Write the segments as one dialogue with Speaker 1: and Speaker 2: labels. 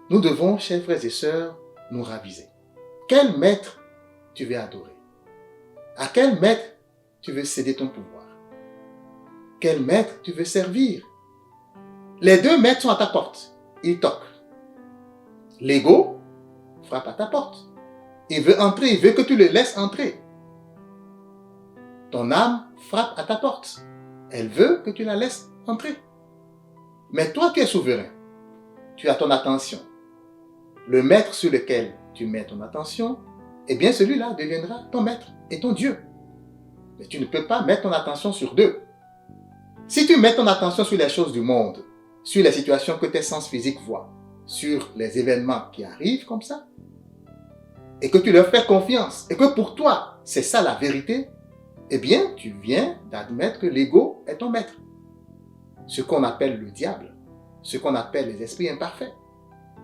Speaker 1: nous devons, chers frères et sœurs, nous raviser. Quel maître tu veux adorer? À quel maître tu veux céder ton pouvoir? Quel maître tu veux servir? Les deux maîtres sont à ta porte. Ils toquent. L'ego frappe à ta porte. Il veut entrer, il veut que tu le laisses entrer. Ton âme frappe à ta porte. Elle veut que tu la laisses entrer. Mais toi, tu es souverain. Tu as ton attention. Le maître sur lequel tu mets ton attention, eh bien celui-là deviendra ton maître et ton Dieu. Mais tu ne peux pas mettre ton attention sur deux. Si tu mets ton attention sur les choses du monde, sur les situations que tes sens physiques voient, sur les événements qui arrivent comme ça, et que tu leur fais confiance, et que pour toi, c'est ça la vérité, eh bien, tu viens d'admettre que l'ego est ton maître. Ce qu'on appelle le diable, ce qu'on appelle les esprits imparfaits.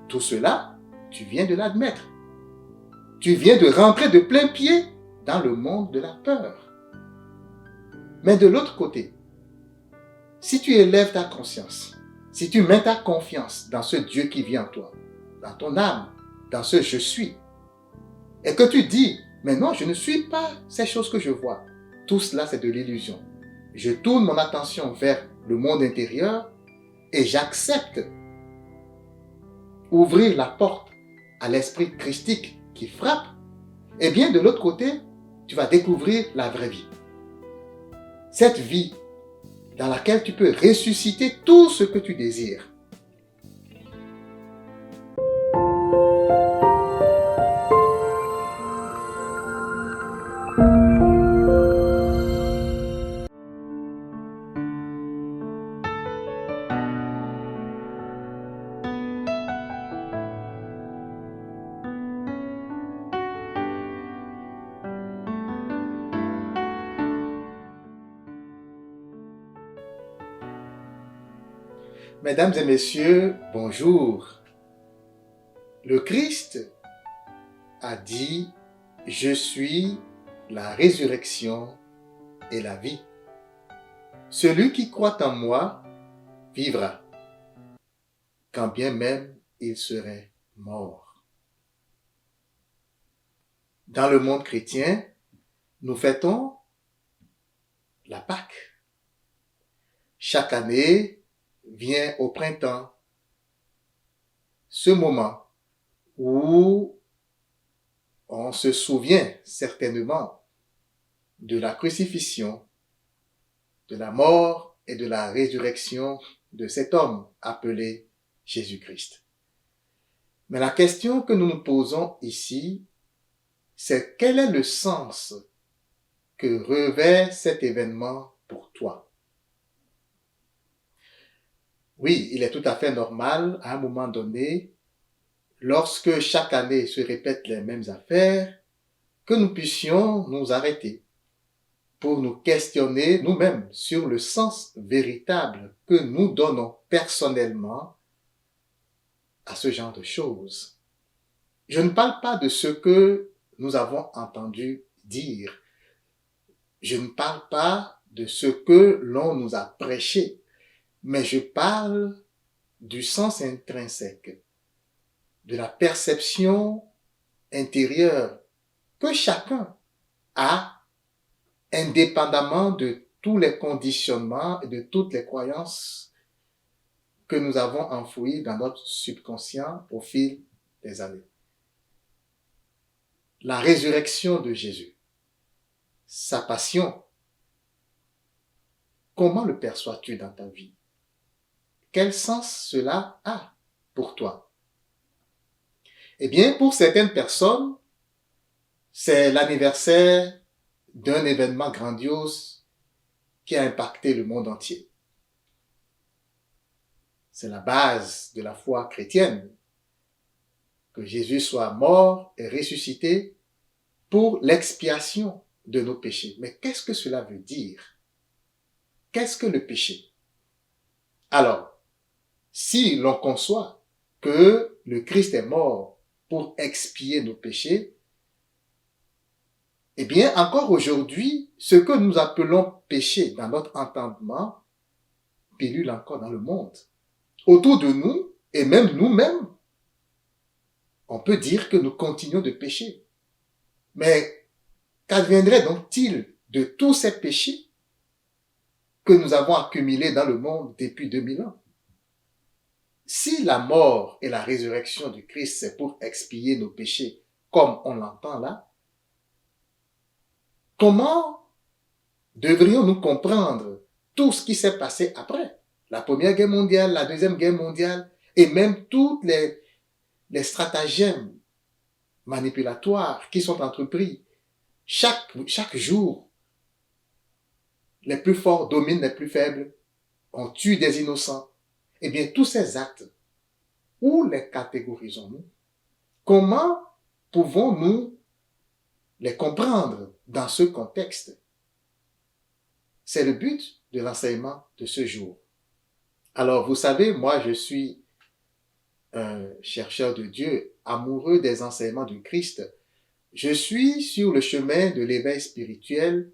Speaker 1: Tout cela, tu viens de l'admettre. Tu viens de rentrer de plein pied dans le monde de la peur. Mais de l'autre côté, si tu élèves ta conscience, si tu mets ta confiance dans ce Dieu qui vit en toi, dans ton âme, dans ce je suis, et que tu dis, mais non, je ne suis pas ces choses que je vois. Tout cela, c'est de l'illusion. Je tourne mon attention vers le monde intérieur et j'accepte ouvrir la porte à l'esprit christique qui frappe. Et bien, de l'autre côté, tu vas découvrir la vraie vie. Cette vie dans laquelle tu peux ressusciter tout ce que tu désires. Mesdames et messieurs, bonjour. Le Christ a dit, je suis la résurrection et la vie. Celui qui croit en moi vivra, quand bien même il serait mort. Dans le monde chrétien, nous fêtons la Pâque. Chaque année vient au printemps ce moment où on se souvient certainement de la crucifixion, de la mort et de la résurrection de cet homme appelé Jésus-Christ. Mais la question que nous nous posons ici, c'est quel est le sens que revêt cet événement pour toi? Oui, il est tout à fait normal, à un moment donné, lorsque chaque année se répètent les mêmes affaires, que nous puissions nous arrêter pour nous questionner nous-mêmes sur le sens véritable que nous donnons personnellement à ce genre de choses. Je ne parle pas de ce que nous avons entendu dire. Je ne parle pas de ce que l'on nous a prêché. Mais je parle du sens intrinsèque, de la perception intérieure que chacun a, indépendamment de tous les conditionnements et de toutes les croyances que nous avons enfouies dans notre subconscient au fil des années. La résurrection de Jésus, sa passion, comment le perçois-tu dans ta vie? Quel sens cela a pour toi? Eh bien, pour certaines personnes, c'est l'anniversaire d'un événement grandiose qui a impacté le monde entier. C'est la base de la foi chrétienne, que Jésus soit mort et ressuscité pour l'expiation de nos péchés. Mais qu'est-ce que cela veut dire? Qu'est-ce que le péché? Alors, si l'on conçoit que le Christ est mort pour expier nos péchés, eh bien, encore aujourd'hui, ce que nous appelons péché dans notre entendement pilule encore dans le monde. Autour de nous, et même nous-mêmes, on peut dire que nous continuons de pécher. Mais qu'adviendrait donc-il de tous ces péchés que nous avons accumulés dans le monde depuis 2000 ans? Si la mort et la résurrection du Christ, c'est pour expier nos péchés, comme on l'entend là, comment devrions-nous comprendre tout ce qui s'est passé après? La Première Guerre mondiale, la Deuxième Guerre mondiale, et même toutes les stratagèmes manipulatoires qui sont entrepris. Chaque jour, les plus forts dominent les plus faibles, on tue des innocents. Eh bien, tous ces actes, où les catégorisons-nous? Comment pouvons-nous les comprendre dans ce contexte? C'est le but de l'enseignement de ce jour. Alors, vous savez, moi, je suis un chercheur de Dieu, amoureux des enseignements du Christ. Je suis sur le chemin de l'éveil spirituel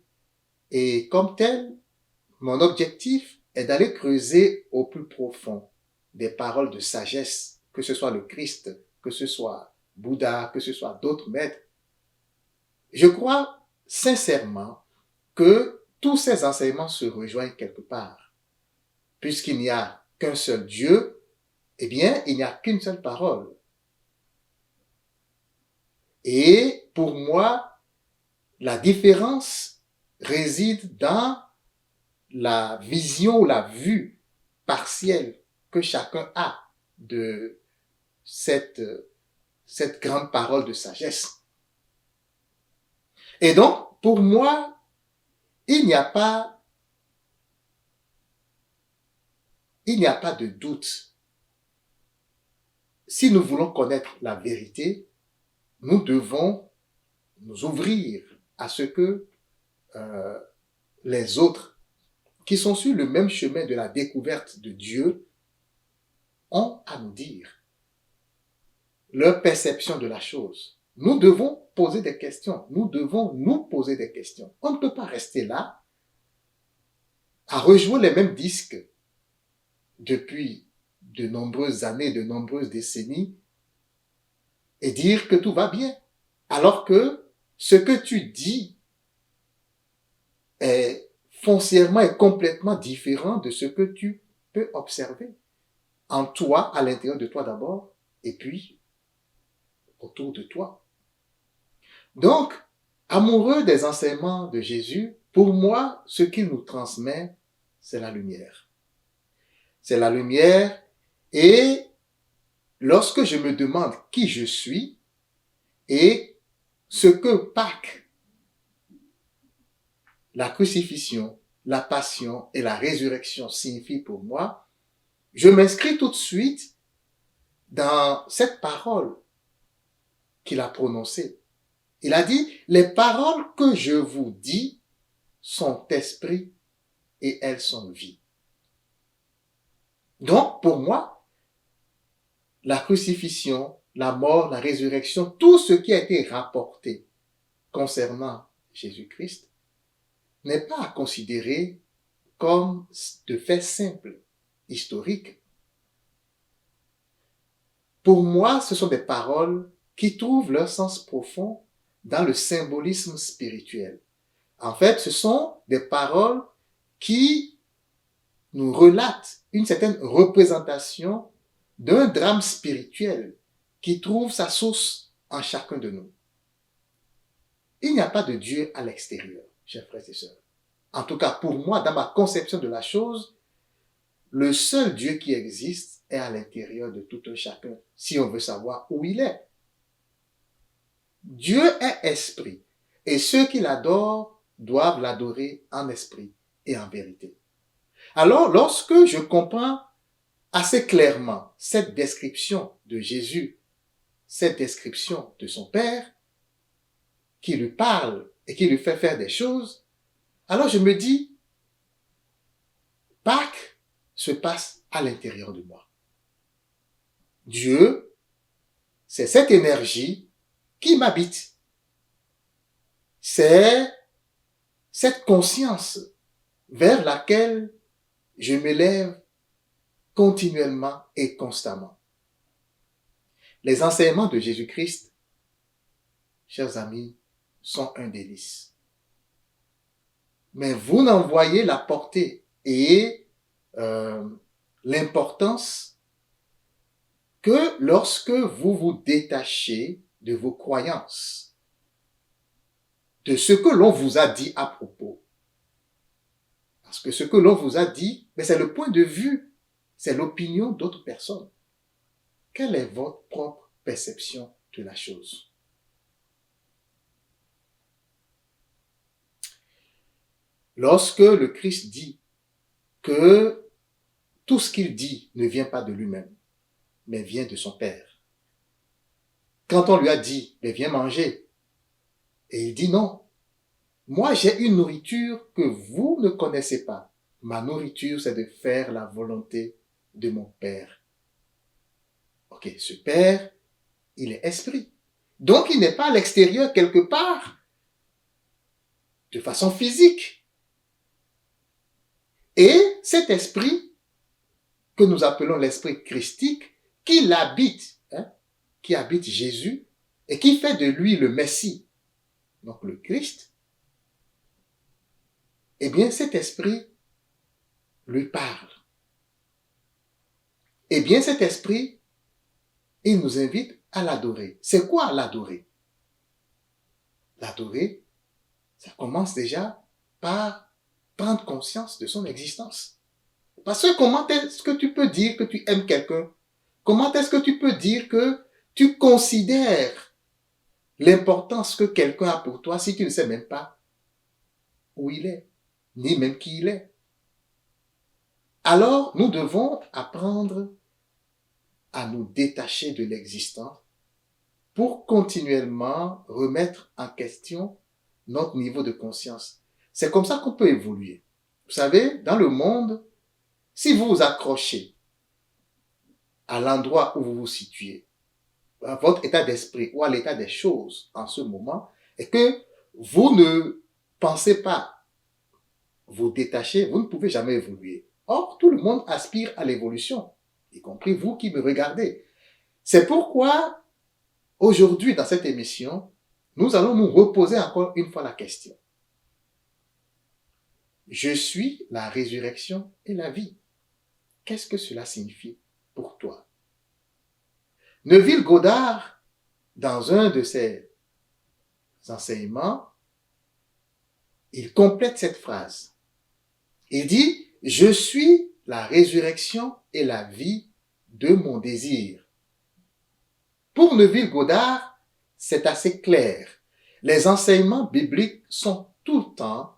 Speaker 1: et comme tel, mon objectif est d'aller creuser au plus profond des paroles de sagesse, que ce soit le Christ, que ce soit Bouddha, que ce soit d'autres maîtres. Je crois sincèrement que tous ces enseignements se rejoignent quelque part. Puisqu'il n'y a qu'un seul Dieu, eh bien, il n'y a qu'une seule parole. Et pour moi, la différence réside dans la vision, la vue partielle que chacun a de cette grande parole de sagesse. Et donc, pour moi, il n'y a pas de doute. Si nous voulons connaître la vérité, nous devons nous ouvrir à ce que les autres qui sont sur le même chemin de la découverte de Dieu ont à nous dire. Leur perception de la chose. Nous devons poser des questions. Nous devons nous poser des questions. On ne peut pas rester là à rejouer les mêmes disques depuis de nombreuses années, de nombreuses décennies et dire que tout va bien. Alors que ce que tu dis est foncièrement et complètement différent de ce que tu peux observer en toi, à l'intérieur de toi d'abord, et puis autour de toi. Donc, amoureux des enseignements de Jésus, pour moi, ce qu'il nous transmet, c'est la lumière. C'est la lumière et lorsque je me demande qui je suis et ce que Pâques, la crucifixion, la passion et la résurrection signifient pour moi, je m'inscris tout de suite dans cette parole qu'il a prononcée. Il a dit, les paroles que je vous dis sont esprit et elles sont vie. Donc, pour moi, la crucifixion, la mort, la résurrection, tout ce qui a été rapporté concernant Jésus-Christ n'est pas à considérer comme de faits simples, historiques. Pour moi, ce sont des paroles qui trouvent leur sens profond dans le symbolisme spirituel. En fait, ce sont des paroles qui nous relatent une certaine représentation d'un drame spirituel qui trouve sa source en chacun de nous. Il n'y a pas de Dieu à l'extérieur, chers frères et sœurs. En tout cas, pour moi, dans ma conception de la chose, le seul Dieu qui existe est à l'intérieur de tout un chacun, si on veut savoir où il est. Dieu est esprit, et ceux qui l'adorent doivent l'adorer en esprit et en vérité. Alors, lorsque je comprends assez clairement cette description de Jésus, cette description de son Père, qui lui parle et qui lui fait faire des choses, alors je me dis, Pâques se passe à l'intérieur de moi. Dieu, c'est cette énergie qui m'habite. C'est cette conscience vers laquelle je m'élève continuellement et constamment. Les enseignements de Jésus-Christ, chers amis, sont un délice. Mais vous n'en voyez la portée et l'importance que lorsque vous vous détachez de vos croyances, de ce que l'on vous a dit à propos. Parce que ce que l'on vous a dit, c'est le point de vue, c'est l'opinion d'autres personnes. Quelle est votre propre perception de la chose? Lorsque le Christ dit que tout ce qu'il dit ne vient pas de lui-même, mais vient de son Père. Quand on lui a dit, mais viens manger, et il dit non, moi j'ai une nourriture que vous ne connaissez pas. Ma nourriture, c'est de faire la volonté de mon Père. Ok, ce Père, il est esprit. Donc il n'est pas à l'extérieur quelque part, de façon physique. Et cet esprit, que nous appelons l'esprit christique, qui l'habite, qui habite Jésus, et qui fait de lui le Messie, donc le Christ, eh bien cet esprit lui parle. Eh bien cet esprit, il nous invite à l'adorer. C'est quoi l'adorer? L'adorer, ça commence déjà par prendre conscience de son existence. Parce que comment est-ce que tu peux dire que tu aimes quelqu'un? Comment est-ce que tu peux dire que tu considères l'importance que quelqu'un a pour toi si tu ne sais même pas où il est, ni même qui il est? Alors, nous devons apprendre à nous détacher de l'existant pour continuellement remettre en question notre niveau de conscience. C'est comme ça qu'on peut évoluer. Vous savez, dans le monde, si vous vous accrochez à l'endroit où vous vous situez, à votre état d'esprit ou à l'état des choses en ce moment, et que vous ne pensez pas vous détacher, vous ne pouvez jamais évoluer. Or, tout le monde aspire à l'évolution, y compris vous qui me regardez. C'est pourquoi, aujourd'hui, dans cette émission, nous allons nous reposer encore une fois la question. Je suis la résurrection et la vie. Qu'est-ce que cela signifie pour toi? Neville Goddard, dans un de ses enseignements, il complète cette phrase. Il dit, je suis la résurrection et la vie de mon désir. Pour Neville Goddard, c'est assez clair. Les enseignements bibliques sont tout le temps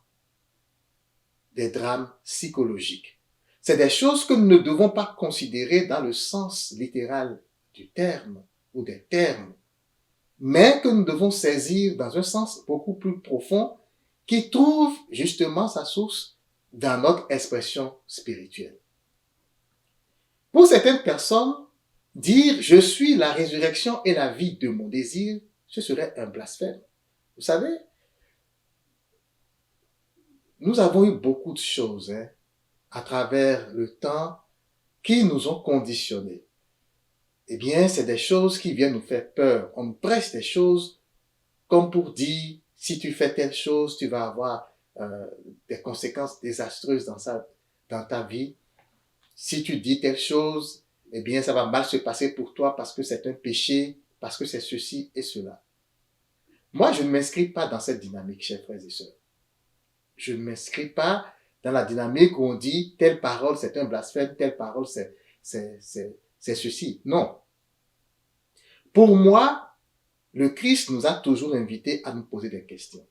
Speaker 1: des drames psychologiques. C'est des choses que nous ne devons pas considérer dans le sens littéral du terme ou des termes, mais que nous devons saisir dans un sens beaucoup plus profond qui trouve justement sa source dans notre expression spirituelle. Pour certaines personnes, dire « je suis la résurrection et la vie de mon désir », ce serait un blasphème. Vous savez, nous avons eu beaucoup de choses à travers le temps qui nous ont conditionnés. Eh bien, c'est des choses qui viennent nous faire peur. On nous presse des choses comme pour dire, si tu fais telle chose, tu vas avoir des conséquences désastreuses dans ta vie. Si tu dis telle chose, eh bien, ça va mal se passer pour toi parce que c'est un péché, parce que c'est ceci et cela. Moi, je ne m'inscris pas dans cette dynamique, chers frères et sœurs. Je ne m'inscris pas dans la dynamique où on dit telle parole c'est un blasphème, telle parole c'est ceci. Non. Pour moi, le Christ nous a toujours invités à nous poser des questions.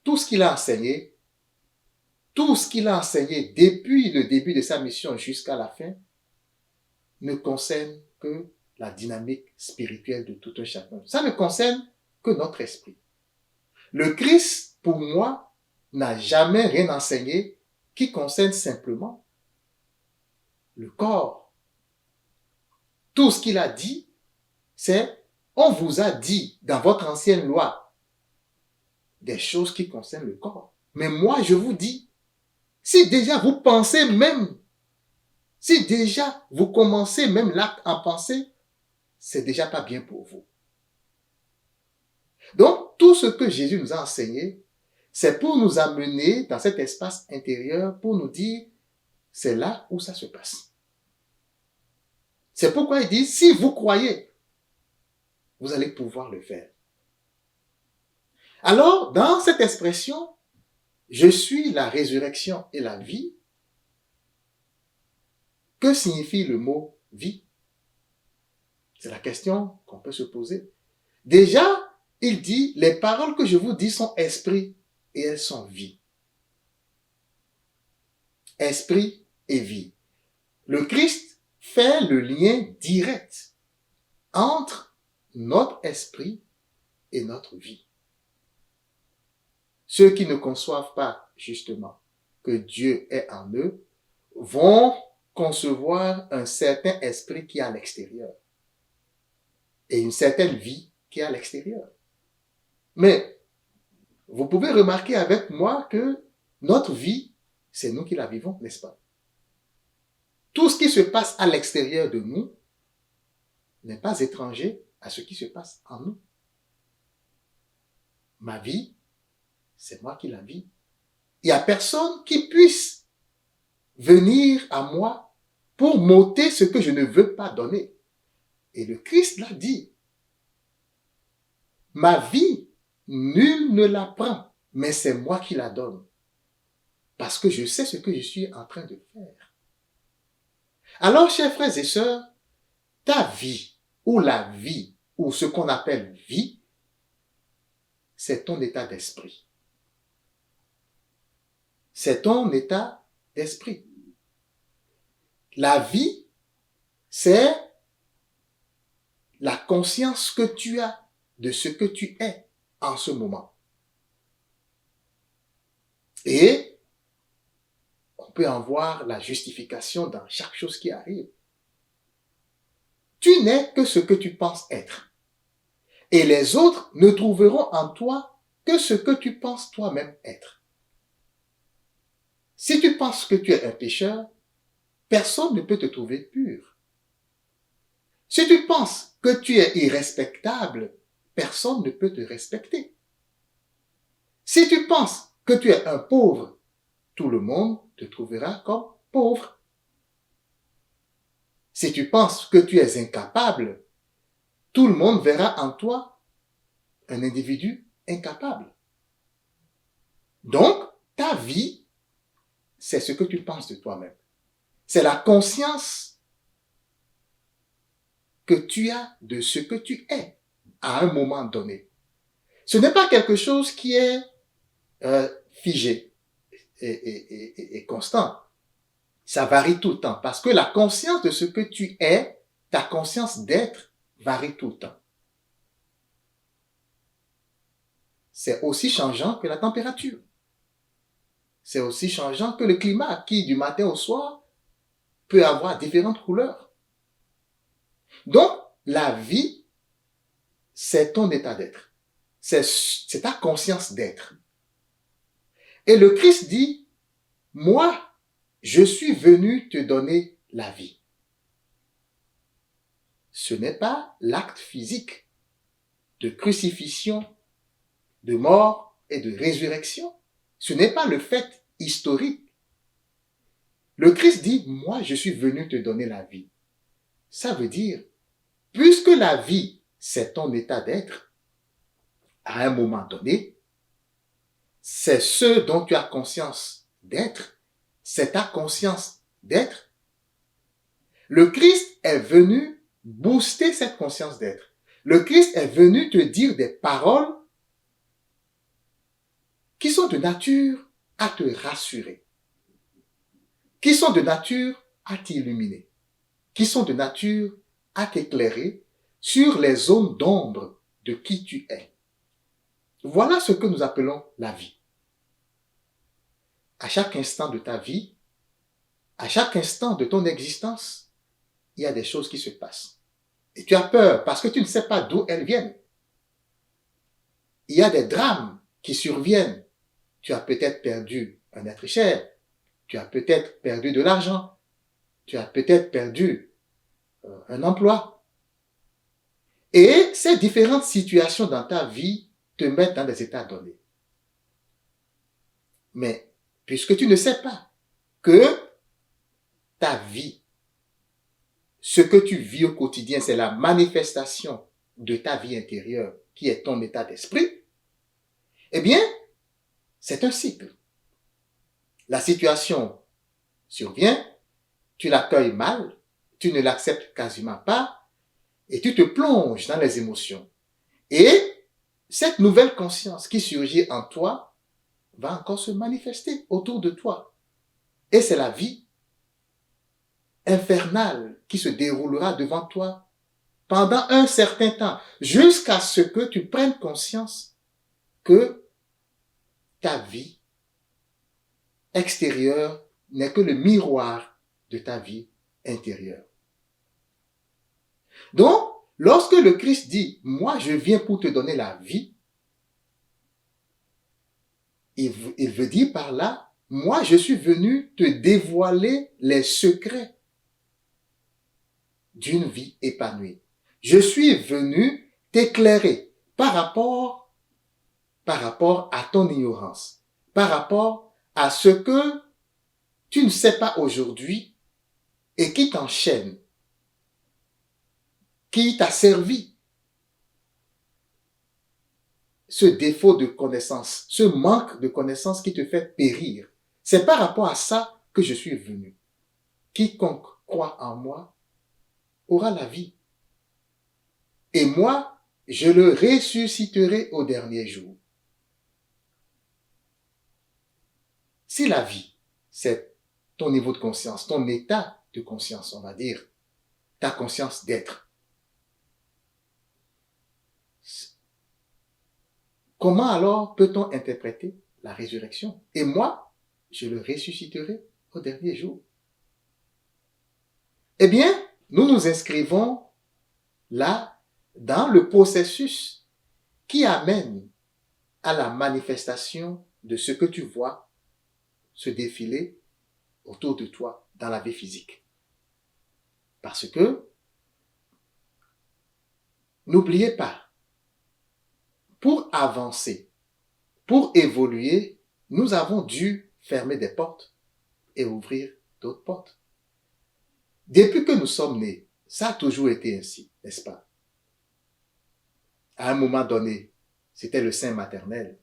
Speaker 1: Tout ce qu'il a enseigné depuis le début de sa mission jusqu'à la fin, ne concerne que la dynamique spirituelle de tout un chacun. Ça ne concerne que notre esprit. Le Christ, pour moi, n'a jamais rien enseigné qui concerne simplement le corps. Tout ce qu'il a dit, c'est, on vous a dit dans votre ancienne loi des choses qui concernent le corps. Mais moi, je vous dis, si déjà vous pensez même, si déjà vous commencez même l'acte en pensée, c'est déjà pas bien pour vous. Donc, tout ce que Jésus nous a enseigné, c'est pour nous amener dans cet espace intérieur, pour nous dire, c'est là où ça se passe. C'est pourquoi il dit, si vous croyez, vous allez pouvoir le faire. Alors, dans cette expression, je suis la résurrection et la vie, que signifie le mot vie? C'est la question qu'on peut se poser. Déjà, il dit, les paroles que je vous dis sont esprit et elles sont vie. Esprit et vie. Le Christ fait le lien direct entre notre esprit et notre vie. Ceux qui ne conçoivent pas, justement, que Dieu est en eux, vont concevoir un certain esprit qui est à l'extérieur et une certaine vie qui est à l'extérieur. Mais vous pouvez remarquer avec moi que notre vie, c'est nous qui la vivons, n'est-ce pas? Tout ce qui se passe à l'extérieur de nous n'est pas étranger à ce qui se passe en nous. Ma vie, c'est moi qui la vis. Il n'y a personne qui puisse venir à moi pour m'ôter ce que je ne veux pas donner. Et le Christ l'a dit. Ma vie, nul ne la prend, mais c'est moi qui la donne. Parce que je sais ce que je suis en train de faire. Alors, chers frères et sœurs, ta vie, ou la vie, ou ce qu'on appelle vie, c'est ton état d'esprit. C'est ton état d'esprit. La vie, c'est la conscience que tu as de ce que tu es en ce moment. Et on peut en voir la justification dans chaque chose qui arrive. Tu n'es que ce que tu penses être. Et les autres ne trouveront en toi que ce que tu penses toi-même être. Si tu penses que tu es un pécheur, personne ne peut te trouver pur. Si tu penses que tu es irrespectable, personne ne peut te respecter. Si tu penses que tu es un pauvre, tout le monde te trouvera comme pauvre. Si tu penses que tu es incapable, tout le monde verra en toi un individu incapable. Donc, ta vie, c'est ce que tu penses de toi-même. C'est la conscience que tu as de ce que tu es à un moment donné. Ce n'est pas quelque chose qui est figé et constant. Ça varie tout le temps parce que la conscience de ce que tu es, ta conscience d'être, varie tout le temps. C'est aussi changeant que la température. C'est aussi changeant que le climat qui, du matin au soir, peut avoir différentes couleurs. Donc, la vie, c'est ton état d'être. C'est ta conscience d'être. Et le Christ dit, moi, je suis venu te donner la vie. Ce n'est pas l'acte physique de crucifixion, de mort et de résurrection. Ce n'est pas le fait historique. Le Christ dit, moi, je suis venu te donner la vie. Ça veut dire, puisque la vie, c'est ton état d'être, à un moment donné, c'est ce dont tu as conscience d'être, c'est ta conscience d'être. Le Christ est venu booster cette conscience d'être. Le Christ est venu te dire des paroles qui sont de nature à te rassurer, qui sont de nature à t'illuminer, qui sont de nature à t'éclairer sur les zones d'ombre de qui tu es. Voilà ce que nous appelons la vie. À chaque instant de ta vie, à chaque instant de ton existence, il y a des choses qui se passent. Et tu as peur parce que tu ne sais pas d'où elles viennent. Il y a des drames qui surviennent. Tu as peut-être perdu un être cher. Tu as peut-être perdu de l'argent. Tu as peut-être perdu un emploi. Et ces différentes situations dans ta vie te mettent dans des états donnés. Mais puisque tu ne sais pas que ta vie, ce que tu vis au quotidien, c'est la manifestation de ta vie intérieure, qui est ton état d'esprit, eh bien, c'est un cycle. La situation survient, tu l'accueilles mal, tu ne l'acceptes quasiment pas, et tu te plonges dans les émotions. Et cette nouvelle conscience qui surgit en toi va encore se manifester autour de toi. Et c'est la vie infernale qui se déroulera devant toi pendant un certain temps, jusqu'à ce que tu prennes conscience que ta vie extérieure n'est que le miroir de ta vie intérieure. Donc, lorsque le Christ dit « Moi, je viens pour te donner la vie », il veut dire par là « Moi, je suis venu te dévoiler les secrets d'une vie épanouie. Je suis venu t'éclairer par rapport à ton ignorance, par rapport à ce que tu ne sais pas aujourd'hui et qui t'enchaîne, qui t'a servi. Ce défaut de connaissance, ce manque de connaissance qui te fait périr, c'est par rapport à ça que je suis venu. Quiconque croit en moi aura la vie. Et moi, je le ressusciterai au dernier jour. Si la vie, c'est ton niveau de conscience, ton état de conscience, on va dire, ta conscience d'être, comment alors peut-on interpréter la résurrection? Et moi, je le ressusciterai au dernier jour. Eh bien, nous nous inscrivons là dans le processus qui amène à la manifestation de ce que tu vois se défiler autour de toi dans la vie physique. Parce que, n'oubliez pas, pour avancer, pour évoluer, nous avons dû fermer des portes et ouvrir d'autres portes. Depuis que nous sommes nés, ça a toujours été ainsi, n'est-ce pas? À un moment donné, c'était le sein maternel.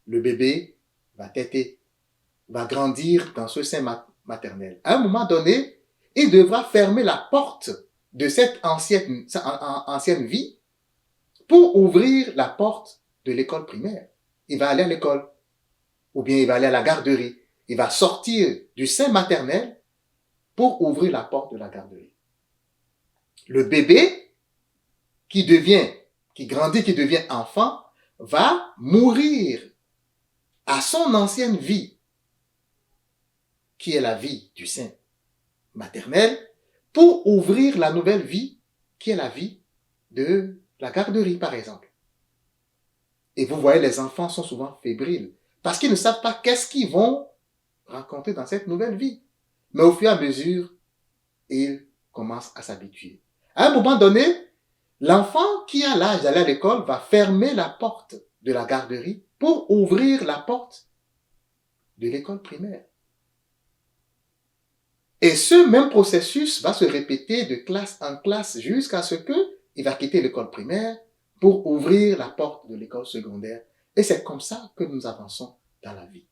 Speaker 1: Le bébé va grandir dans ce sein maternel. À un moment donné, il devra fermer la porte de cette ancienne vie pour ouvrir la porte de l'école primaire. Il va aller à l'école, ou bien il va aller à la garderie. Il va sortir du sein maternel pour ouvrir la porte de la garderie. Le bébé qui grandit, qui devient enfant, va mourir à son ancienne vie, qui est la vie du sein maternel, pour ouvrir la nouvelle vie, qui est la vie de la garderie, par exemple. Et vous voyez, les enfants sont souvent fébriles, parce qu'ils ne savent pas qu'est-ce qu'ils vont rencontrer dans cette nouvelle vie. Mais au fur et à mesure, ils commencent à s'habituer. À un moment donné, l'enfant qui a l'âge d'aller à l'école va fermer la porte de la garderie pour ouvrir la porte de l'école primaire. Et ce même processus va se répéter de classe en classe jusqu'à ce qu'il va quitter l'école primaire pour ouvrir la porte de l'école secondaire. Et c'est comme ça que nous avançons dans la vie.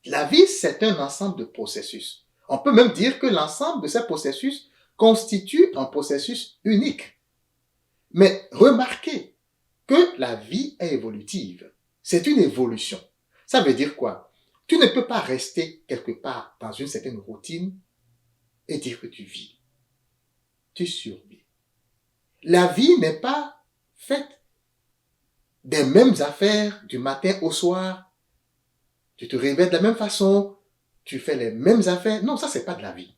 Speaker 1: La vie, c'est un ensemble de processus. On peut même dire que l'ensemble de ces processus constitue un processus unique. Mais remarquez que la vie est évolutive. C'est une évolution. Ça veut dire quoi? Tu ne peux pas rester quelque part dans une certaine routine et dire que tu vis. Tu survis. La vie n'est pas faite des mêmes affaires du matin au soir. Tu te réveilles de la même façon, tu fais les mêmes affaires. Non, ça c'est pas de la vie.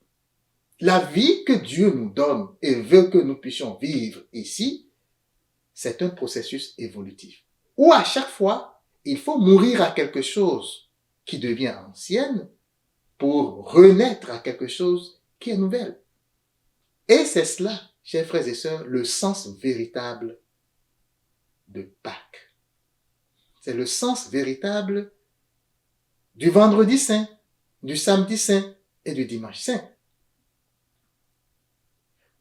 Speaker 1: La vie que Dieu nous donne et veut que nous puissions vivre ici, c'est un processus évolutif. Où à chaque fois, il faut mourir à quelque chose qui devient ancienne pour renaître à quelque chose qui est nouvelle. Et c'est cela chers frères et sœurs, le sens véritable de Pâques. C'est le sens véritable du vendredi saint, du samedi saint et du dimanche saint.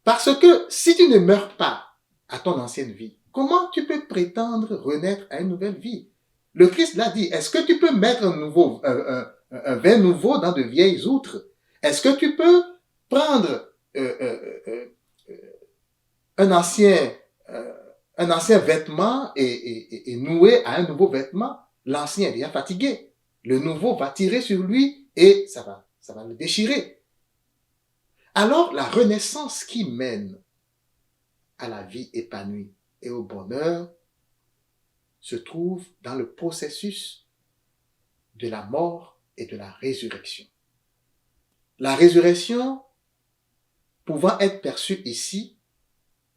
Speaker 1: Parce que si tu ne meurs pas à ton ancienne vie, comment tu peux prétendre renaître à une nouvelle vie? Le Christ l'a dit. Est-ce que tu peux mettre un vin nouveau dans de vieilles outres? Est-ce que tu peux prendre un ancien, un ancien vêtement et nouer à un nouveau vêtement? L'ancien est déjà fatigué. Le nouveau va tirer sur lui et ça va le déchirer. Alors, la renaissance qui mène à la vie épanouie et au bonheur se trouve dans le processus de la mort et de la résurrection. La résurrection pouvant être perçue ici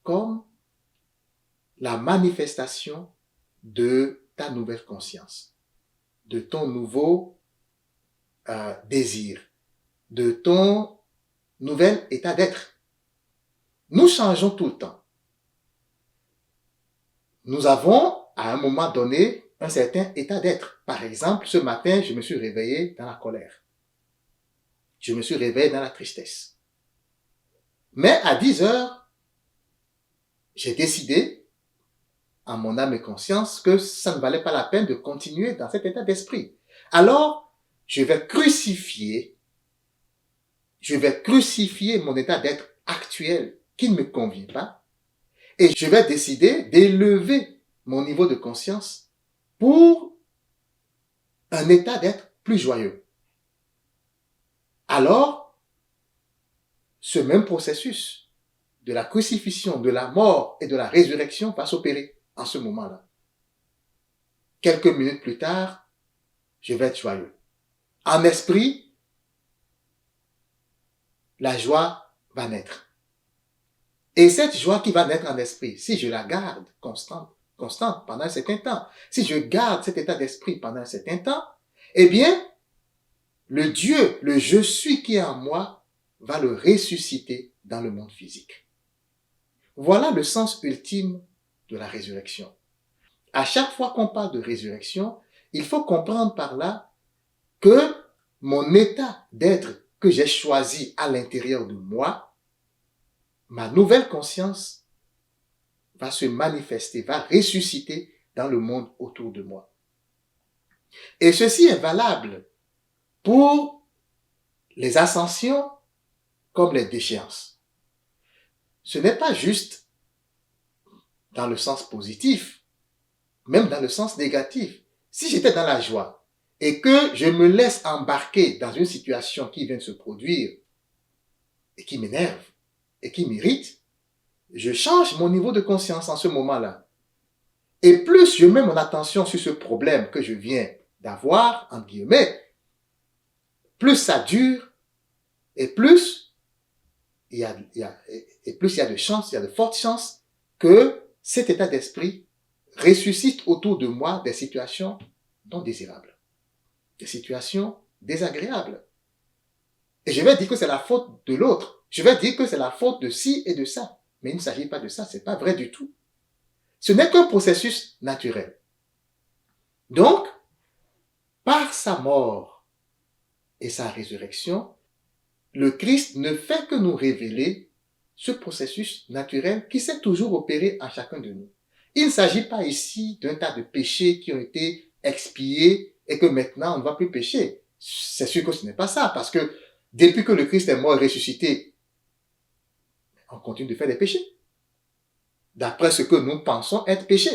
Speaker 1: comme la manifestation de ta nouvelle conscience, de ton nouveau désir, de ton nouvel état d'être. Nous changeons tout le temps. Nous avons, à un moment donné, un certain état d'être. Par exemple, ce matin, je me suis réveillé dans la colère. Je me suis réveillé dans la tristesse. Mais à 10 heures, j'ai décidé, en mon âme et conscience, que ça ne valait pas la peine de continuer dans cet état d'esprit. Alors, je vais crucifier mon état d'être actuel qui ne me convient pas et je vais décider d'élever mon niveau de conscience pour un état d'être plus joyeux. Alors, ce même processus de la crucifixion, de la mort et de la résurrection va s'opérer en ce moment-là. Quelques minutes plus tard, je vais être joyeux. En esprit, la joie va naître. Et cette joie qui va naître en esprit, si je la garde constante pendant un certain temps, si je garde cet état d'esprit pendant un certain temps, eh bien, le Dieu, le je suis qui est en moi, va le ressusciter dans le monde physique. Voilà le sens ultime de la résurrection. À chaque fois qu'on parle de résurrection, il faut comprendre par là que mon état d'être que j'ai choisi à l'intérieur de moi, ma nouvelle conscience va se manifester, va ressusciter dans le monde autour de moi. Et ceci est valable pour les ascensions comme les déchéances. Ce n'est pas juste dans le sens positif, même dans le sens négatif. Si j'étais dans la joie et que je me laisse embarquer dans une situation qui vient de se produire et qui m'énerve et qui m'irrite, je change mon niveau de conscience en ce moment-là. Et plus je mets mon attention sur ce problème que je viens d'avoir, entre guillemets, plus ça dure et plus il y a de fortes chances que cet état d'esprit ressuscite autour de moi des situations non désirables, des situations désagréables. Et je vais dire que c'est la faute de l'autre. Je vais dire que c'est la faute de ci et de ça. Mais il ne s'agit pas de ça, c'est pas vrai du tout. Ce n'est qu'un processus naturel. Donc, par sa mort et sa résurrection, le Christ ne fait que nous révéler ce processus naturel qui s'est toujours opéré en chacun de nous. Il ne s'agit pas ici d'un tas de péchés qui ont été expiés et que maintenant on ne va plus pécher. C'est sûr que ce n'est pas ça, parce que depuis que le Christ est mort et ressuscité, on continue de faire des péchés, d'après ce que nous pensons être péché.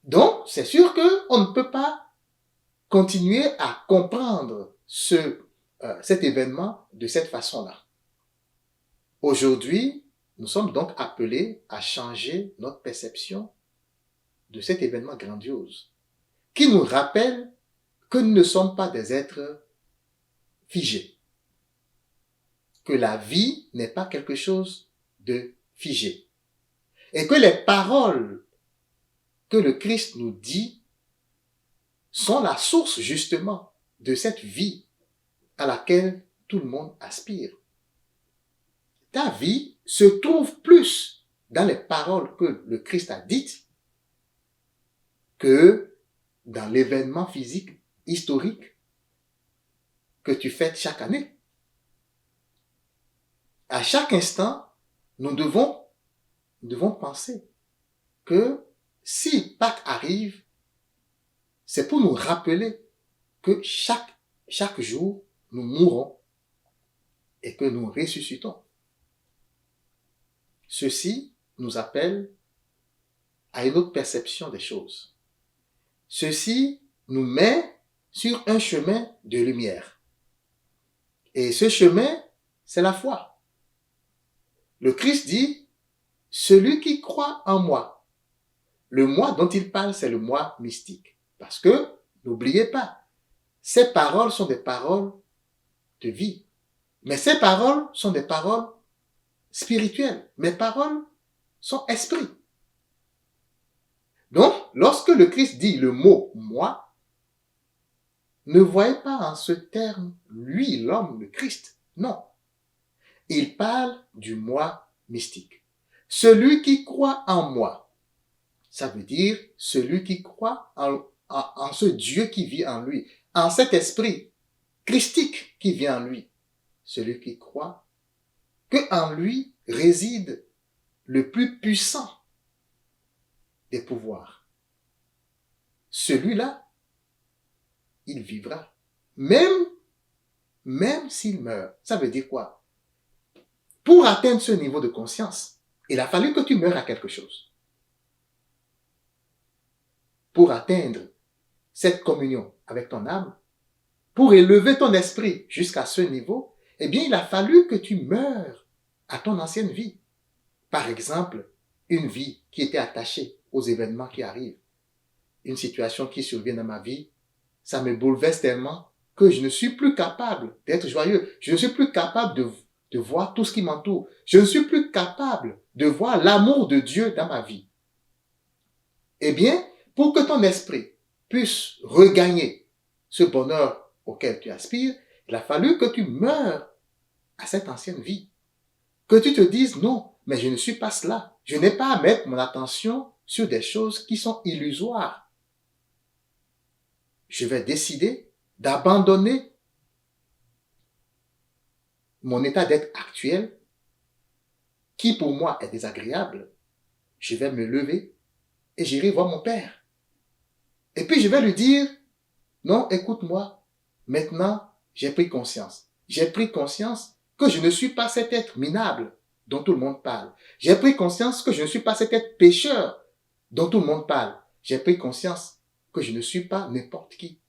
Speaker 1: Donc, c'est sûr qu'on ne peut pas continuer à comprendre cet événement de cette façon-là. Aujourd'hui, nous sommes donc appelés à changer notre perception de cet événement grandiose, qui nous rappelle que nous ne sommes pas des êtres figés, que la vie n'est pas quelque chose de figé, et que les paroles que le Christ nous dit sont la source justement de cette vie à laquelle tout le monde aspire. ta vie se trouve plus dans les paroles que le Christ a dites que dans l'événement physique, historique que tu fêtes chaque année. À chaque instant, nous devons penser que si Pâques arrive, c'est pour nous rappeler que chaque jour, nous mourons et que nous ressuscitons. Ceci nous appelle à une autre perception des choses. Ceci nous met sur un chemin de lumière. Et ce chemin, c'est la foi. Le Christ dit, celui qui croit en moi. Le moi dont il parle, c'est le moi mystique. Parce que, n'oubliez pas, ces paroles sont des paroles de vie. Mais ces paroles sont des paroles spirituelles. Mes paroles sont esprit. Donc, lorsque le Christ dit le mot moi, ne voyez pas en ce terme lui, l'homme, le Christ. Non. Il parle du moi mystique. Celui qui croit en moi, ça veut dire celui qui croit en ce Dieu qui vit en lui, en cet esprit christique qui vit en lui. Celui qui croit qu'en lui réside le plus puissant des pouvoirs. Celui-là, il vivra. Même s'il meurt. Ça veut dire quoi? Pour atteindre ce niveau de conscience, il a fallu que tu meures à quelque chose. Pour atteindre cette communion avec ton âme, pour élever ton esprit jusqu'à ce niveau, eh bien, il a fallu que tu meures à ton ancienne vie. Par exemple, une vie qui était attachée aux événements qui arrivent. Une situation qui survient dans ma vie, ça me bouleverse tellement que je ne suis plus capable d'être joyeux. Je ne suis plus capable de voir tout ce qui m'entoure. Je ne suis plus capable de voir l'amour de Dieu dans ma vie. Eh bien, pour que ton esprit puisse regagner ce bonheur auquel tu aspires, il a fallu que tu meures à cette ancienne vie. Que tu te dises, non, mais je ne suis pas cela. Je n'ai pas à mettre mon attention sur des choses qui sont illusoires. Je vais décider d'abandonner mon état d'être actuel, qui pour moi est désagréable. Je vais me lever et j'irai voir mon père. Et puis je vais lui dire, non, écoute-moi, maintenant j'ai pris conscience. J'ai pris conscience que je ne suis pas cet être minable dont tout le monde parle. J'ai pris conscience que je ne suis pas cet être pécheur dont tout le monde parle. J'ai pris conscience que je ne suis pas n'importe qui.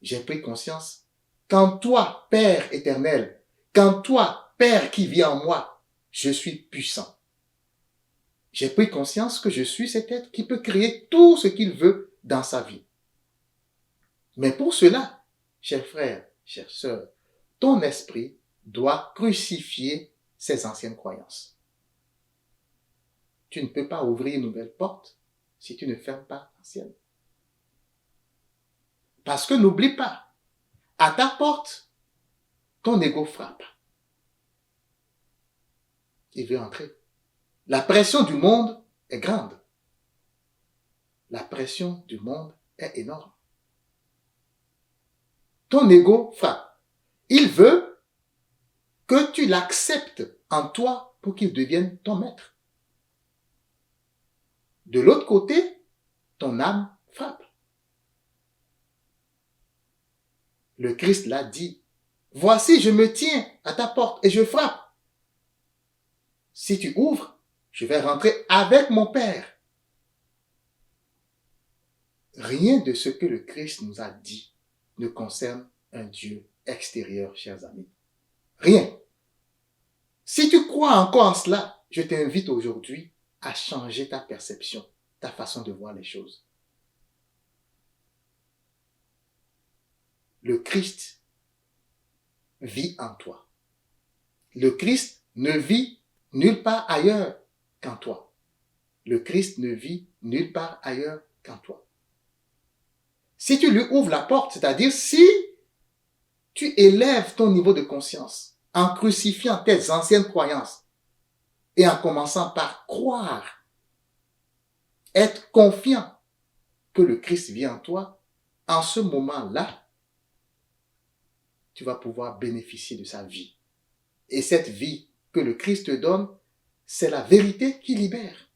Speaker 1: J'ai pris conscience qu'en toi, Père éternel, qu'en toi, Père qui vit en moi, je suis puissant. J'ai pris conscience que je suis cet être qui peut créer tout ce qu'il veut dans sa vie. Mais pour cela, chers frères, chères sœurs, ton esprit doit crucifier ses anciennes croyances. Tu ne peux pas ouvrir une nouvelle porte si tu ne fermes pas l'ancienne. Parce que n'oublie pas, à ta porte, ton ego frappe. Il veut entrer. La pression du monde est grande. La pression du monde est énorme. Ton ego frappe. Il veut que tu l'acceptes en toi pour qu'il devienne ton maître. De l'autre côté, ton âme frappe. Le Christ l'a dit. Voici, je me tiens à ta porte et je frappe. Si tu ouvres, je vais rentrer avec mon Père. Rien de ce que le Christ nous a dit ne concerne un Dieu extérieur, chers amis. Rien. Si tu crois encore en cela, je t'invite aujourd'hui à changer ta perception, ta façon de voir les choses. Le Christ vit en toi. Le Christ ne vit nulle part ailleurs qu'en toi. Le Christ ne vit nulle part ailleurs qu'en toi. Si tu lui ouvres la porte, c'est-à-dire si tu élèves ton niveau de conscience, en crucifiant tes anciennes croyances et en commençant par croire, être confiant que le Christ vient en toi, en ce moment-là, tu vas pouvoir bénéficier de sa vie. Et cette vie que le Christ te donne, c'est la vérité qui libère.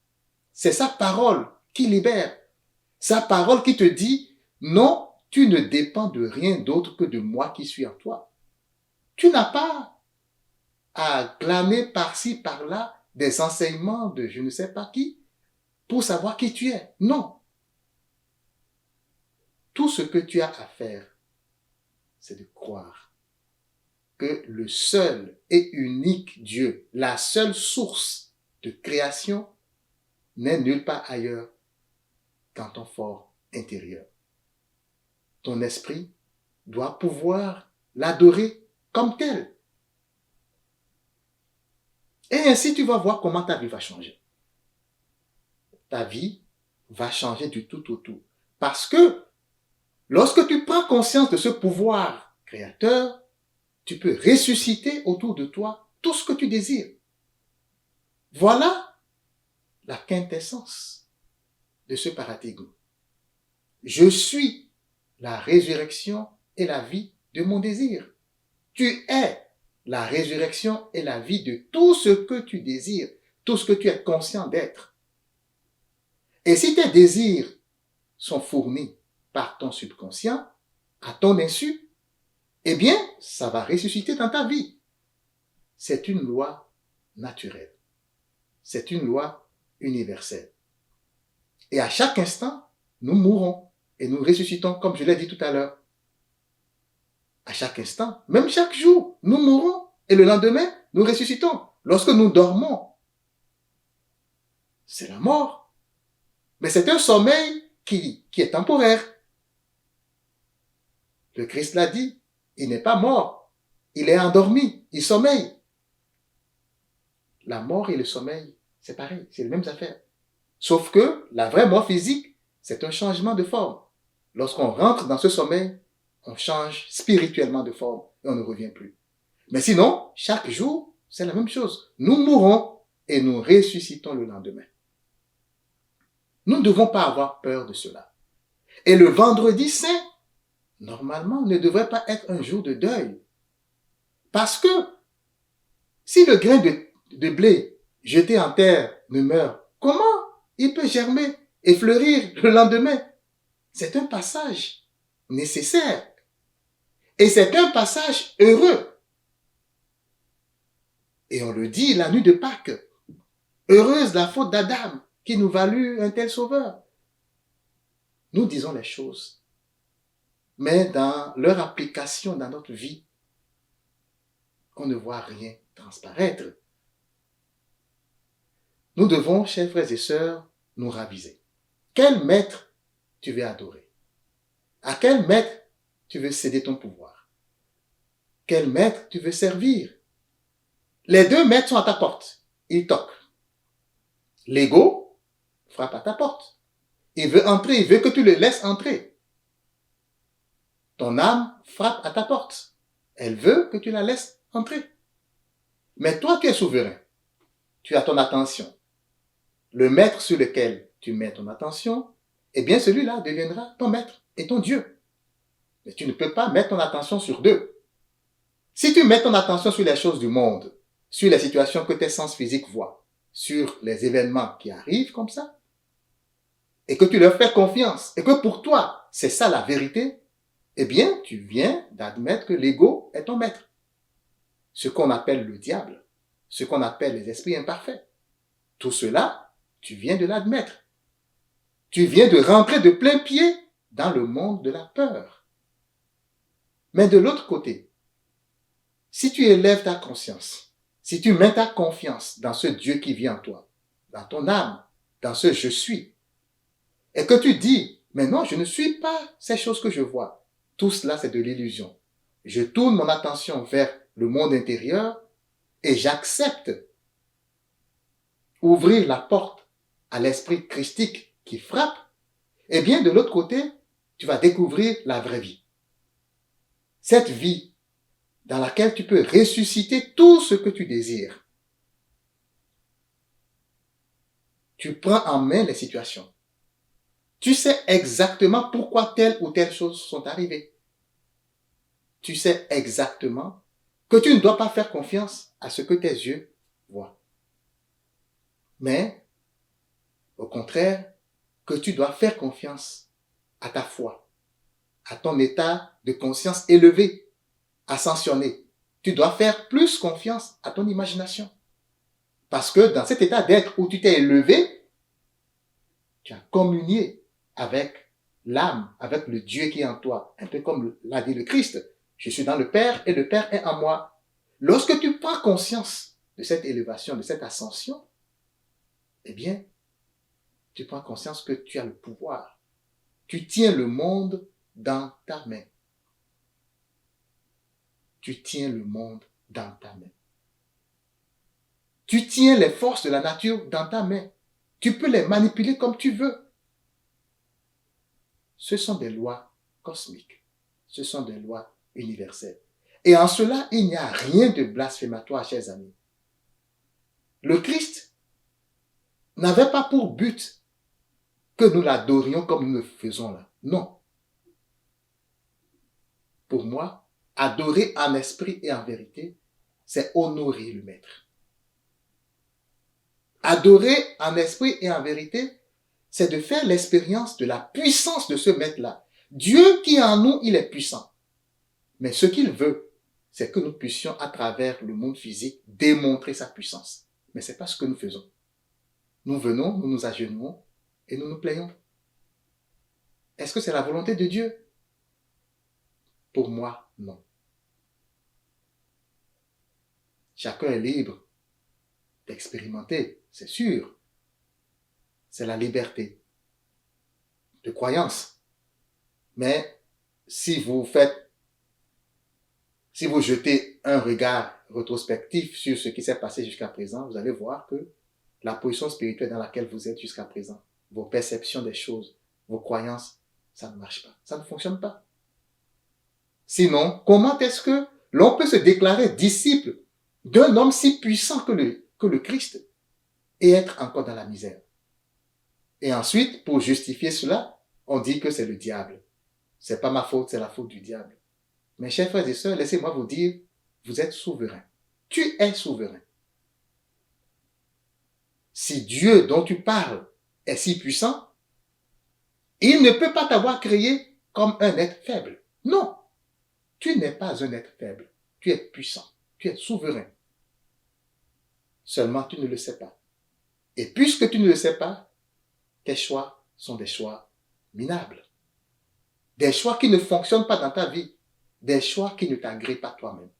Speaker 1: C'est sa parole qui libère. Sa parole qui te dit, non, tu ne dépends de rien d'autre que de moi qui suis en toi. Tu n'as pas à glaner par-ci, par-là des enseignements de je ne sais pas qui pour savoir qui tu es. Non. Tout ce que tu as à faire, c'est de croire que le seul et unique Dieu, la seule source de création, n'est nulle part ailleurs qu'en ton fort intérieur. Ton esprit doit pouvoir l'adorer comme tel. Et ainsi, tu vas voir comment ta vie va changer. Ta vie va changer du tout au tout. Parce que lorsque tu prends conscience de ce pouvoir créateur, tu peux ressusciter autour de toi tout ce que tu désires. Voilà la quintessence de ce paradigme. Je suis la résurrection et la vie de mon désir. Tu es la résurrection et la vie de tout ce que tu désires, tout ce que tu es conscient d'être. Et si tes désirs sont fournis par ton subconscient, à ton insu, eh bien, ça va ressusciter dans ta vie. C'est une loi naturelle. C'est une loi universelle. Et à chaque instant, nous mourons et nous ressuscitons, comme je l'ai dit tout à l'heure. À chaque instant, même chaque jour, nous mourons et le lendemain, nous ressuscitons. Lorsque nous dormons, c'est la mort. Mais c'est un sommeil qui est temporaire. Le Christ l'a dit, il n'est pas mort, il est endormi, il sommeille. La mort et le sommeil, c'est pareil, c'est les mêmes affaires. Sauf que la vraie mort physique, c'est un changement de forme. Lorsqu'on rentre dans ce sommeil, on change spirituellement de forme et on ne revient plus. Mais sinon, chaque jour, c'est la même chose. Nous mourons et nous ressuscitons le lendemain. Nous ne devons pas avoir peur de cela. Et le vendredi saint, normalement, ne devrait pas être un jour de deuil. Parce que si le grain de blé jeté en terre ne meurt, comment il peut germer et fleurir le lendemain? C'est un passage nécessaire. Et c'est un passage heureux. Et on le dit la nuit de Pâques. Heureuse la faute d'Adam qui nous valut un tel sauveur. Nous disons les choses. Mais dans leur application dans notre vie, on ne voit rien transparaître. Nous devons, chers frères et sœurs, nous raviser. Quel maître tu veux adorer? À quel maître tu veux céder ton pouvoir? Quel maître tu veux servir? Les deux maîtres sont à ta porte. Ils toquent. L'ego frappe à ta porte. Il veut entrer, il veut que tu le laisses entrer. Ton âme frappe à ta porte. Elle veut que tu la laisses entrer. Mais toi, tu es souverain. Tu as ton attention. Le maître sur lequel tu mets ton attention, eh bien celui-là deviendra ton maître et ton Dieu. Mais tu ne peux pas mettre ton attention sur deux. Si tu mets ton attention sur les choses du monde, sur les situations que tes sens physiques voient, sur les événements qui arrivent comme ça, et que tu leur fais confiance, et que pour toi, c'est ça la vérité, eh bien, tu viens d'admettre que l'ego est ton maître. Ce qu'on appelle le diable, ce qu'on appelle les esprits imparfaits. Tout cela, tu viens de l'admettre. Tu viens de rentrer de plein pied dans le monde de la peur. Mais de l'autre côté, si tu élèves ta conscience, si tu mets ta confiance dans ce Dieu qui vit en toi, dans ton âme, dans ce je suis, et que tu dis, mais non, je ne suis pas ces choses que je vois. Tout cela, c'est de l'illusion. Je tourne mon attention vers le monde intérieur et j'accepte ouvrir la porte à l'esprit christique qui frappe. Eh bien, de l'autre côté, tu vas découvrir la vraie vie. Cette vie dans laquelle tu peux ressusciter tout ce que tu désires. Tu prends en main les situations. Tu sais exactement pourquoi telle ou telle chose sont arrivées. Tu sais exactement que tu ne dois pas faire confiance à ce que tes yeux voient. Mais, au contraire, que tu dois faire confiance à ta foi, à ton état de conscience élevé, ascensionné. Tu dois faire plus confiance à ton imagination. Parce que dans cet état d'être où tu t'es élevé, tu as communié avec l'âme, avec le Dieu qui est en toi. Un peu comme l'a dit le Christ. Je suis dans le Père et le Père est en moi. Lorsque tu prends conscience de cette élévation, de cette ascension, eh bien, tu prends conscience que tu as le pouvoir. Tu tiens le monde dans ta main. Tu tiens le monde dans ta main. Tu tiens les forces de la nature dans ta main. Tu peux les manipuler comme tu veux. Ce sont des lois cosmiques. Ce sont des lois universelles. Et en cela, il n'y a rien de blasphématoire, chers amis. Le Christ n'avait pas pour but que nous l'adorions comme nous le faisons là. Non. Pour moi, adorer en esprit et en vérité, c'est honorer le Maître. Adorer en esprit et en vérité, c'est de faire l'expérience de la puissance de ce Maître-là. Dieu qui est en nous, il est puissant. Mais ce qu'il veut, c'est que nous puissions, à travers le monde physique, démontrer sa puissance. Mais ce n'est pas ce que nous faisons. Nous venons, nous nous agenouillons et nous nous plaignons. Est-ce que c'est la volonté de Dieu? Pour moi, non. Chacun est libre d'expérimenter, c'est sûr. C'est la liberté de croyance. Mais si vous jetez un regard rétrospectif sur ce qui s'est passé jusqu'à présent, vous allez voir que la position spirituelle dans laquelle vous êtes jusqu'à présent, vos perceptions des choses, vos croyances, ça ne marche pas, ça ne fonctionne pas. Sinon, comment est-ce que l'on peut se déclarer disciple d'un homme si puissant que le Christ et être encore dans la misère? Et ensuite, pour justifier cela, on dit que c'est le diable. C'est pas ma faute, c'est la faute du diable. Mes chers frères et sœurs, laissez-moi vous dire, vous êtes souverain. Tu es souverain. Si Dieu dont tu parles est si puissant, il ne peut pas t'avoir créé comme un être faible. Non, tu n'es pas un être faible. Tu es puissant, tu es souverain. Seulement, tu ne le sais pas. Et puisque tu ne le sais pas, tes choix sont des choix minables. Des choix qui ne fonctionnent pas dans ta vie. Des choix qui ne t'agréent pas toi-même.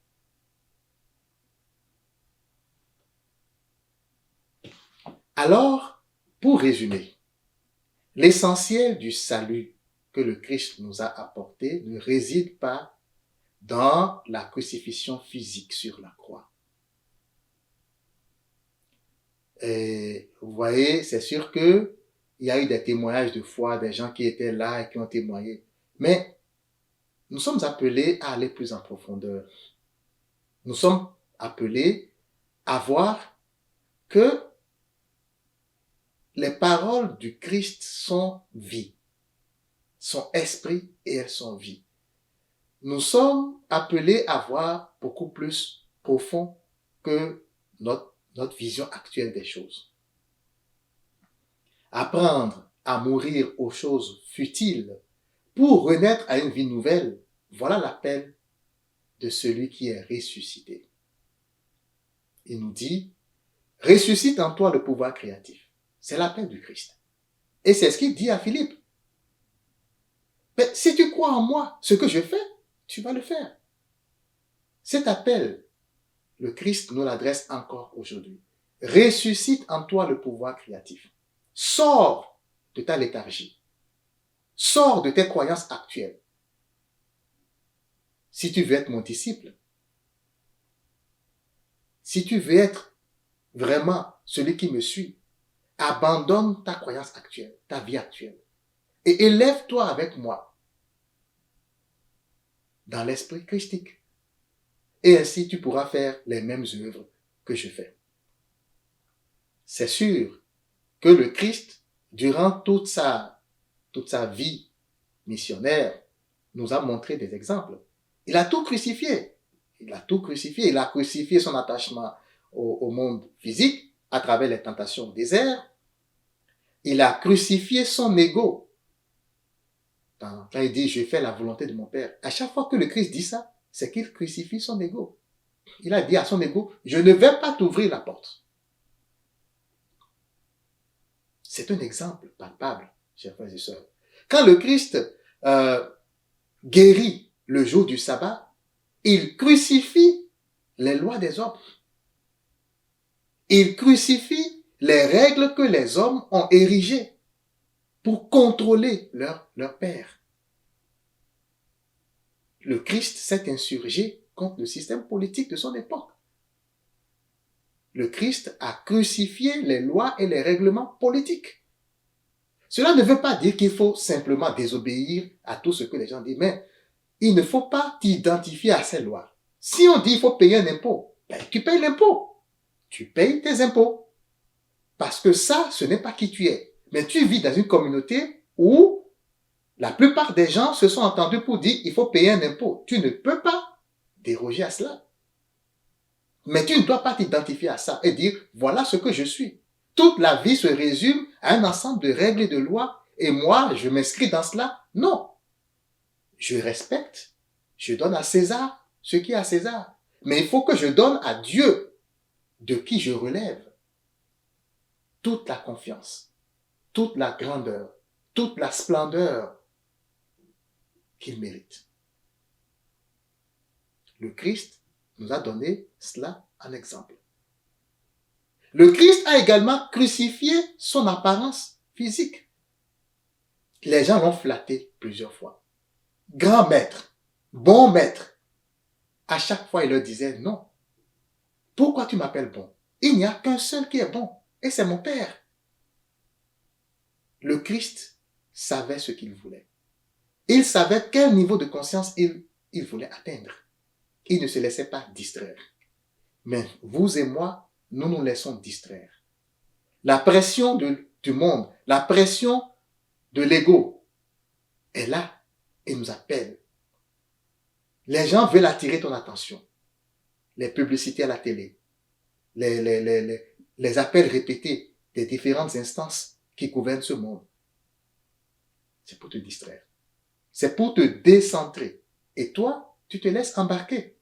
Speaker 1: Alors, pour résumer, l'essentiel du salut que le Christ nous a apporté ne réside pas dans la crucifixion physique sur la croix. Et vous voyez, c'est sûr qu'il y a eu des témoignages de foi, des gens qui étaient là et qui ont témoigné. Mais nous sommes appelés à aller plus en profondeur. Nous sommes appelés à voir que les paroles du Christ sont vie, sont esprit et elles sont vie. Nous sommes appelés à voir beaucoup plus profond que notre vision actuelle des choses. Apprendre à mourir aux choses futiles pour renaître à une vie nouvelle, voilà l'appel de celui qui est ressuscité. Il nous dit, ressuscite en toi le pouvoir créatif. C'est l'appel du Christ. Et c'est ce qu'il dit à Philippe. Mais si tu crois en moi, ce que je fais, tu vas le faire. Cet appel, le Christ nous l'adresse encore aujourd'hui. Ressuscite en toi le pouvoir créatif. Sors de ta léthargie. Sors de tes croyances actuelles. Si tu veux être mon disciple, si tu veux être vraiment celui qui me suit, abandonne ta croyance actuelle, ta vie actuelle, et élève-toi avec moi dans l'esprit christique. et ainsi tu pourras faire les mêmes œuvres que je fais. C'est sûr que le Christ, durant toute sa vie missionnaire, nous a montré des exemples. Il a tout crucifié. Il a tout crucifié. Il a crucifié son attachement au monde physique à travers les tentations au désert. Il a crucifié son ego. Quand il dit « je fais la volonté de mon Père », à chaque fois que le Christ dit ça, c'est qu'il crucifie son ego. Il a dit à son ego « je ne vais pas t'ouvrir la porte ». C'est un exemple palpable, chers frères et sœurs. Quand le Christ guérit le jour du sabbat, il crucifie les lois des hommes. Il crucifie les règles que les hommes ont érigées pour contrôler leur père. Le Christ s'est insurgé contre le système politique de son époque. Le Christ a crucifié les lois et les règlements politiques. Cela ne veut pas dire qu'il faut simplement désobéir à tout ce que les gens disent, mais il ne faut pas t'identifier à ces lois. Si on dit qu'il faut payer un impôt, ben, tu payes l'impôt. Tu payes tes impôts. Parce que ça, ce n'est pas qui tu es. Mais tu vis dans une communauté où la plupart des gens se sont entendus pour dire il faut payer un impôt. Tu ne peux pas déroger à cela. Mais tu ne dois pas t'identifier à ça et dire voilà ce que je suis. Toute la vie se résume à un ensemble de règles et de lois et moi, je m'inscris dans cela. Non. Je respecte, je donne à César ce qui est à César. Mais il faut que je donne à Dieu de qui je relève toute la confiance, toute la grandeur, toute la splendeur qu'il mérite. Le Christ nous a donné cela en exemple. Le Christ a également crucifié son apparence physique. Les gens l'ont flatté plusieurs fois. Grand maître, bon maître. À chaque fois, il leur disait non. Pourquoi tu m'appelles bon? Il n'y a qu'un seul qui est bon, et c'est mon Père. Le Christ savait ce qu'il voulait. Il savait quel niveau de conscience il voulait atteindre. Il ne se laissait pas distraire. Mais vous et moi, nous nous laissons distraire. La pression du monde, la pression de l'ego est là et nous appelle. Les gens veulent attirer ton attention. Les publicités à la télé, les appels répétés des différentes instances qui gouvernent ce monde. C'est pour te distraire. C'est pour te décentrer. Et toi, tu te laisses embarquer.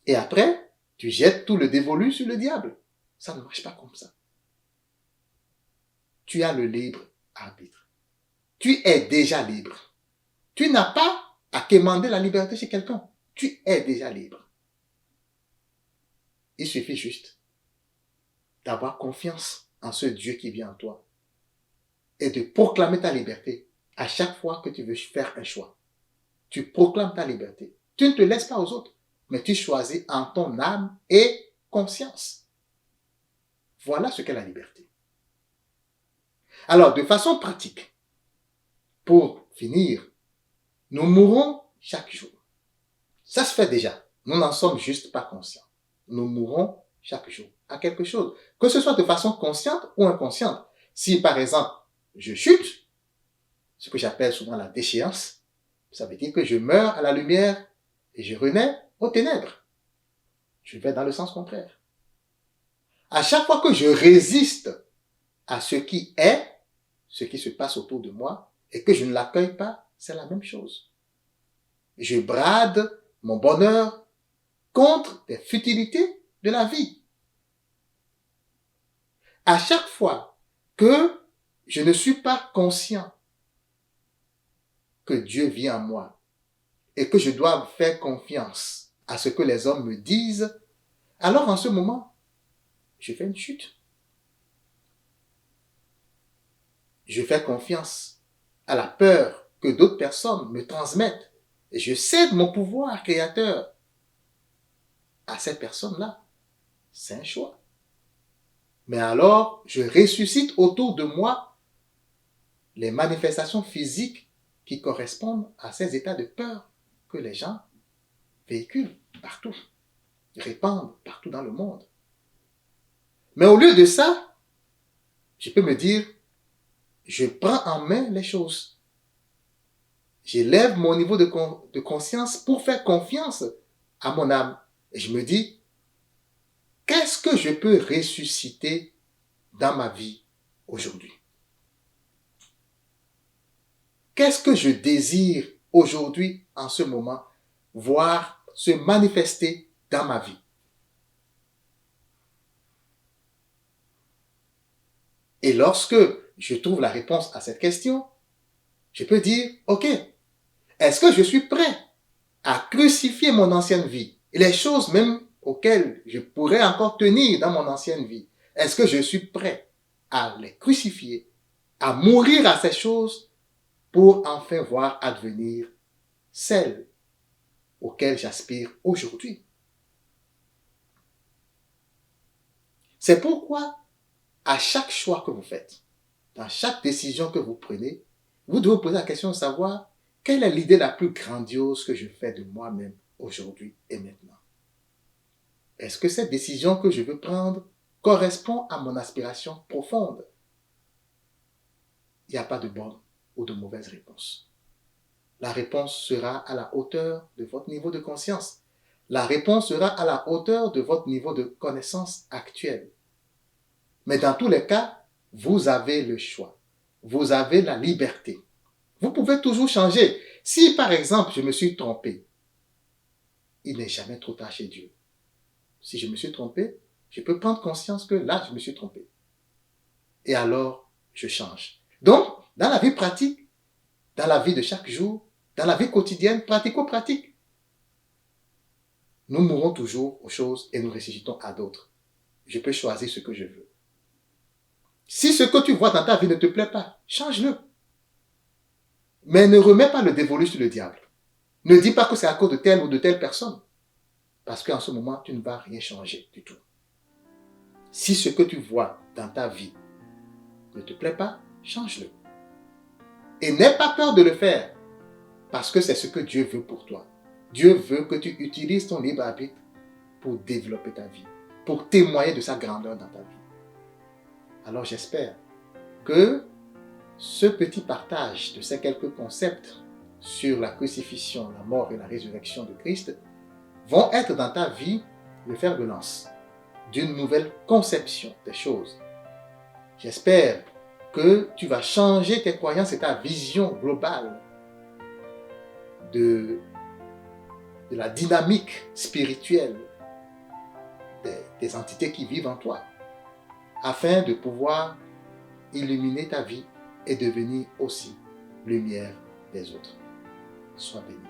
Speaker 1: Et après, tu jettes tout le dévolu sur le diable. Ça ne marche pas comme ça. Tu as le libre arbitre. Tu es déjà libre. Tu n'as pas à quémander la liberté chez quelqu'un. Tu es déjà libre. Il suffit juste d'avoir confiance en ce Dieu qui vit en toi et de proclamer ta liberté à chaque fois que tu veux faire un choix. Tu proclames ta liberté. Tu ne te laisses pas aux autres, mais tu choisis en ton âme et conscience. Voilà ce qu'est la liberté. Alors, de façon pratique, pour finir, nous mourrons chaque jour. Ça se fait déjà. Nous n'en sommes juste pas conscients. Nous mourrons chaque jour à quelque chose. Que ce soit de façon consciente ou inconsciente. Si, par exemple, je chute, ce que j'appelle souvent la déchéance, ça veut dire que je meurs à la lumière et je renais aux ténèbres. Je vais dans le sens contraire. À chaque fois que je résiste à ce qui est, ce qui se passe autour de moi, et que je ne l'accueille pas, c'est la même chose. Je brade mon bonheur contre les futilités de la vie. À chaque fois que je ne suis pas conscient que Dieu vit en moi et que je dois faire confiance à ce que les hommes me disent, alors en ce moment, je fais une chute. Je fais confiance à la peur que d'autres personnes me transmettent et je cède mon pouvoir créateur à cette personne-là. C'est un choix. Mais alors, je ressuscite autour de moi les manifestations physiques qui correspondent à ces états de peur que les gens véhiculent partout. répandre partout dans le monde. Mais au lieu de ça, je peux me dire, je prends en main les choses. J'élève mon niveau de conscience pour faire confiance à mon âme. Et je me dis, qu'est-ce que je peux ressusciter dans ma vie aujourd'hui? Qu'est-ce que je désire aujourd'hui, en ce moment, voir se manifester dans ma vie? Et lorsque je trouve la réponse à cette question, je peux dire, OK, est-ce que je suis prêt à crucifier mon ancienne vie et les choses même auxquelles je pourrais encore tenir dans mon ancienne vie? Est-ce que je suis prêt à les crucifier, à mourir à ces choses pour enfin voir advenir celles auxquelles j'aspire aujourd'hui? C'est pourquoi, à chaque choix que vous faites, dans chaque décision que vous prenez, vous devez vous poser la question de savoir quelle est l'idée la plus grandiose que je fais de moi-même aujourd'hui et maintenant. Est-ce que cette décision que je veux prendre correspond à mon aspiration profonde? Il n'y a pas de bonne ou de mauvaise réponse. La réponse sera à la hauteur de votre niveau de conscience. La réponse sera à la hauteur de votre niveau de connaissance actuel. Mais dans tous les cas, vous avez le choix. Vous avez la liberté. Vous pouvez toujours changer. Si, par exemple, je me suis trompé, il n'est jamais trop tard chez Dieu. Si je me suis trompé, je peux prendre conscience que là, je me suis trompé. Et alors, je change. Donc, dans la vie pratique, dans la vie de chaque jour, dans la vie quotidienne, pratico-pratique, nous mourons toujours aux choses et nous ressuscitons à d'autres. Je peux choisir ce que je veux. Si ce que tu vois dans ta vie ne te plaît pas, change-le. Mais ne remets pas le dévolu sur le diable. Ne dis pas que c'est à cause de telle ou de telle personne. Parce qu'en ce moment, tu ne vas rien changer du tout. Si ce que tu vois dans ta vie ne te plaît pas, change-le. Et n'aie pas peur de le faire. Parce que c'est ce que Dieu veut pour toi. Dieu veut que tu utilises ton libre arbitre pour développer ta vie. Pour témoigner de sa grandeur dans ta vie. Alors j'espère que ce petit partage de ces quelques concepts sur la crucifixion, la mort et la résurrection de Christ vont être dans ta vie le fer de lance d'une nouvelle conception des choses. J'espère que tu vas changer tes croyances et ta vision globale de la dynamique spirituelle des entités qui vivent en toi, afin de pouvoir illuminer ta vie et devenir aussi lumière des autres. Sois béni.